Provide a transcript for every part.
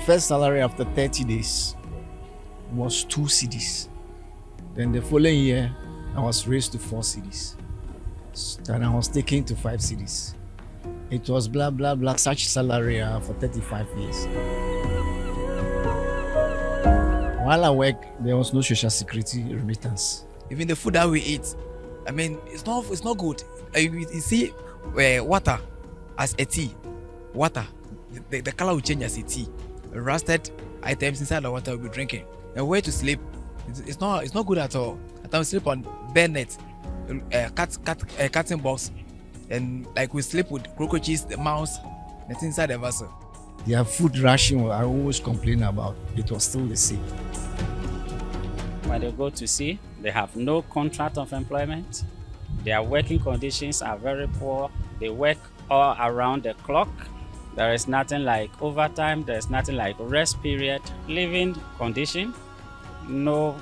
first salary after 30 days was 2 cedis. Then the following year, I was raised to 4 cedis. Then I was taken to 5 cedis. It was blah, blah, blah, such salary for 35 years. While I worked, there was no social security remittance. Even the food that we eat, I mean, it's not good. You see, water as a tea, water, the color will change as a tea. Rusted items inside the water we'll be drinking. And where to sleep, it's not good at all. At times we sleep on bare net, cutting box, and like we sleep with cockroaches, the mouse, that's inside the vessel. Their food ration, I always complain about. It was still the same. When they go to sea, they have no contract of employment. Their working conditions are very poor. They work all around the clock. There is nothing like overtime. There is nothing like rest period. Living condition, no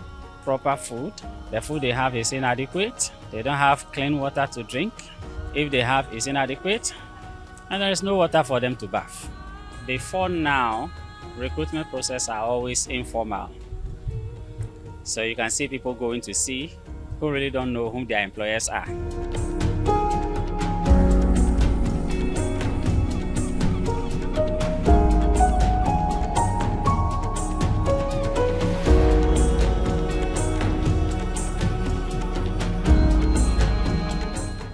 proper food. The food they have is inadequate. They don't have clean water to drink. If they have, it's inadequate. And there is no water for them to bath. Before now, recruitment process are always informal. So you can see people going to sea who really don't know whom their employers are.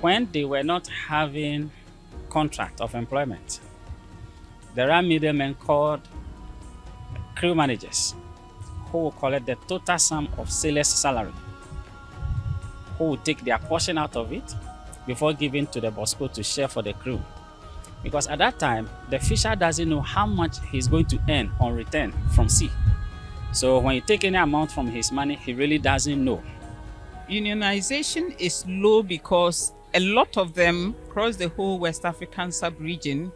When they were not having contract of employment, there are middlemen called crew managers who will collect the total sum of sailor's salary, who will take their portion out of it before giving to the bosco to share for the crew. Because at that time, the fisher doesn't know how much he's going to earn on return from sea. So when you take any amount from his money, he really doesn't know. Unionization is low because a lot of them across the whole West African sub-region,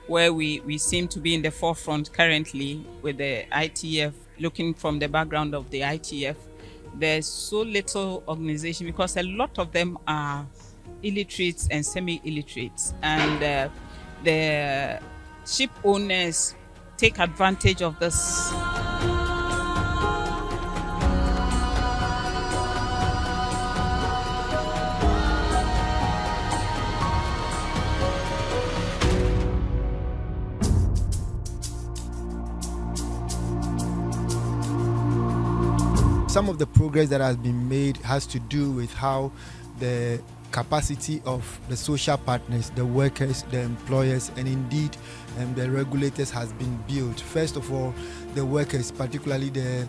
where we seem to be in the forefront currently with the ITF, looking from the background of the ITF, there's so little organization because a lot of them are illiterates and semi-illiterates, and the ship owners take advantage of this. Some of the progress that has been made has to do with how the capacity of the social partners, the workers, the employers, and indeed the regulators has been built. First of all, the workers, particularly the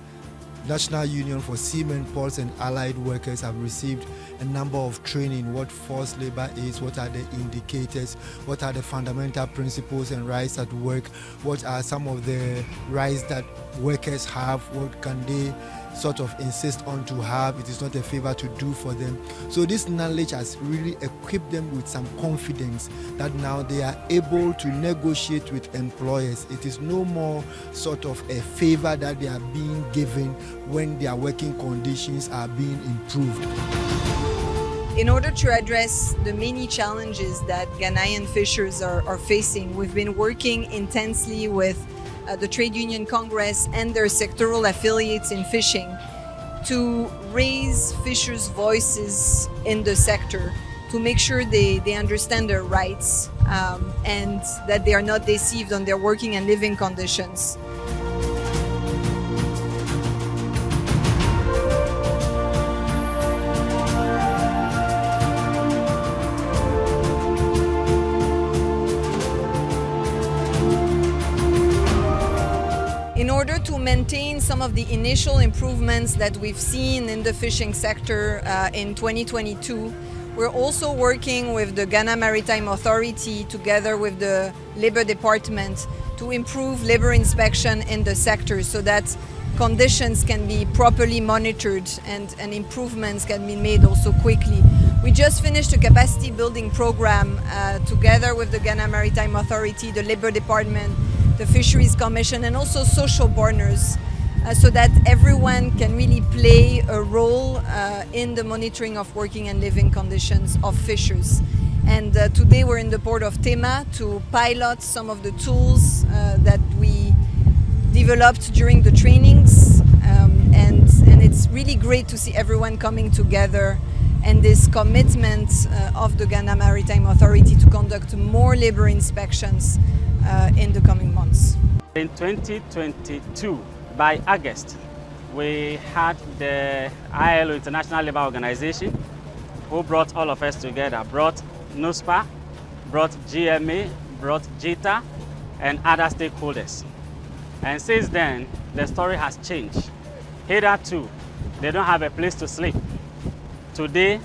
National Union for Seamen, Ports and Allied Workers, have received a number of training, what forced labor is, what are the indicators, what are the fundamental principles and rights at work, what are some of the rights that workers have, what can they sort of insist on to have. It is not a favor to do for them. So this knowledge has really equipped them with some confidence that now they are able to negotiate with employers. It is no more sort of a favor that they are being given when their working conditions are being improved. In order to address the many challenges that Ghanaian fishers are facing, we've been working intensely with the Trade Union Congress and their sectoral affiliates in fishing to raise fishers' voices in the sector, to make sure they understand their rights and that they are not deceived on their working and living conditions. In order to maintain some of the initial improvements that we've seen in the fishing sector in 2022, we're also working with the Ghana Maritime Authority together with the Labour Department to improve labour inspection in the sector so that conditions can be properly monitored and improvements can be made also quickly. We just finished a capacity building program together with the Ghana Maritime Authority, the Labour Department, the Fisheries Commission and also social partners so that everyone can really play a role in the monitoring of working and living conditions of fishers. And today we're in the port of Tema to pilot some of the tools that we developed during the trainings, and it's really great to see everyone coming together and this commitment of the Ghana Maritime Authority to conduct more labor inspections in the coming months. In 2022, by August, we had the ILO, International Labour Organization, who brought all of us together, brought NUSPA, brought GMA, brought JITA, and other stakeholders. And since then, the story has changed. Hitherto, they don't have a place to sleep. Today,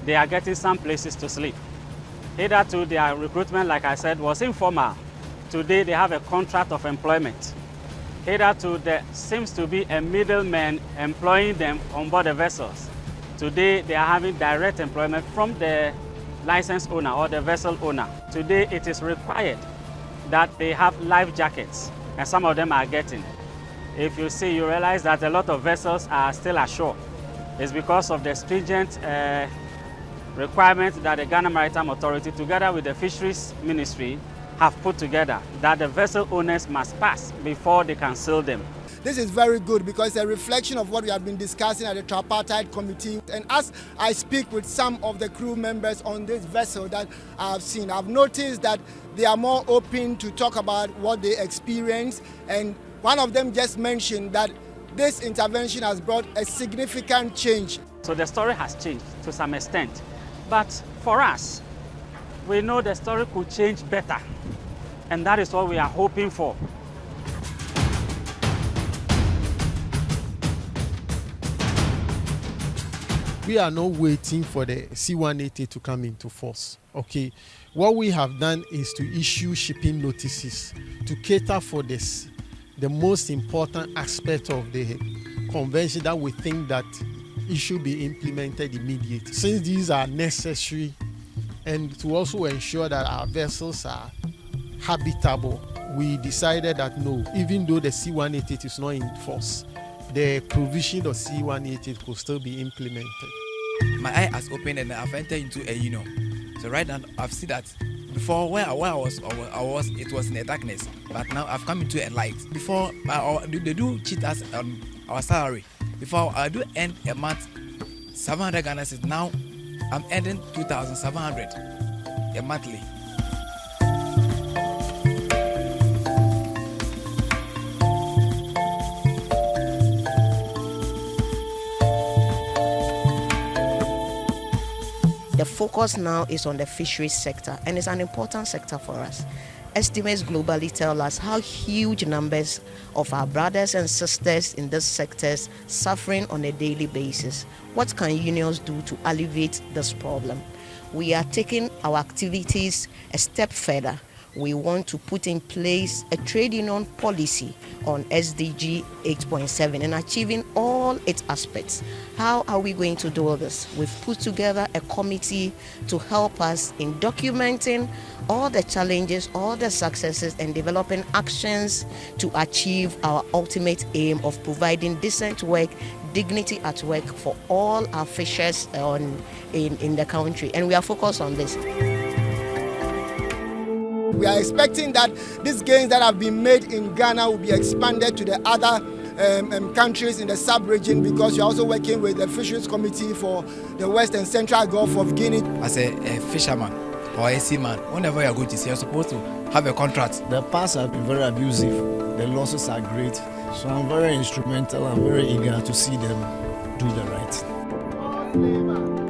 they are getting some places to sleep. Hitherto, their recruitment, like I said, was informal. Today, they have a contract of employment. Hitherto, there seems to be a middleman employing them on board the vessels. Today, they are having direct employment from the license owner or the vessel owner. Today, it is required that they have life jackets, and some of them are getting. If you see, you realize that a lot of vessels are still ashore. It's because of the stringent requirements that the Ghana Maritime Authority, together with the Fisheries Ministry, have put together, that the vessel owners must pass before they can sail them. This is very good because it's a reflection of what we have been discussing at the tripartite committee. And as I speak with some of the crew members on this vessel that I've seen, I've noticed that they are more open to talk about what they experience. And one of them just mentioned that this intervention has brought a significant change. So the story has changed to some extent. But for us, we know the story could change better. And that is what we are hoping for. We are not waiting for the C-180 to come into force. Okay, what we have done is to issue shipping notices to cater for this, the most important aspect of the convention that we think that it should be implemented immediately. Since these are necessary, and to also ensure that our vessels are habitable, we decided that no, even though the C-180 is not in force, the provision of C-180 could still be implemented. My eye has opened and I've entered into a So right now I've seen that before where I was it was in the darkness, but now I've come into a light. Before they do cheat us our salary. Before I do earn a month 700 Ghana cedis. Now I'm earning 2,700 a monthly. The focus now is on the fisheries sector, and it's an important sector for us. Estimates globally tell us how huge numbers of our brothers and sisters in these sectors suffering on a daily basis. What can unions do to alleviate this problem? We are taking our activities a step further. We want to put in place a trade union policy on SDG 8.7 and achieving all its aspects. How are we going to do this? We've put together a committee to help us in documenting all the challenges, all the successes, and developing actions to achieve our ultimate aim of providing decent work, dignity at work for all our fishers in the country. And we are focused on this. We are expecting that these gains that have been made in Ghana will be expanded to the other countries in the sub-region, because you're also working with the Fisheries Committee for the West and Central Gulf of Guinea. As a fisherman or a seaman, whenever you're going to sea, you're supposed to have a contract. The past have been very abusive. The losses are great. So I'm very instrumental. I'm very eager to see them do the right.